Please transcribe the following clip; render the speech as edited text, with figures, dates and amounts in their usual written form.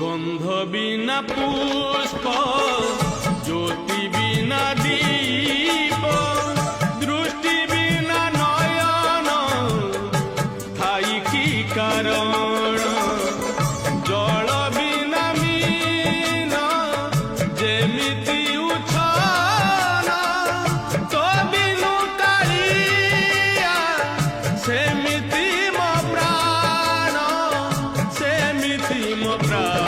গন্ধ বিনা পুষ্প, জ্যোতি বিনা দীপ, দৃষ্টি বিনা নয়ন, থাই কি কারণ? জল বিনা মীন যেমিতি উচ্ছন, তো বিনু কাଳିଆ সেমিতি ମୋ ପ୍ରାଣ, ସେମିତି ମୋ ପ୍ରାଣ।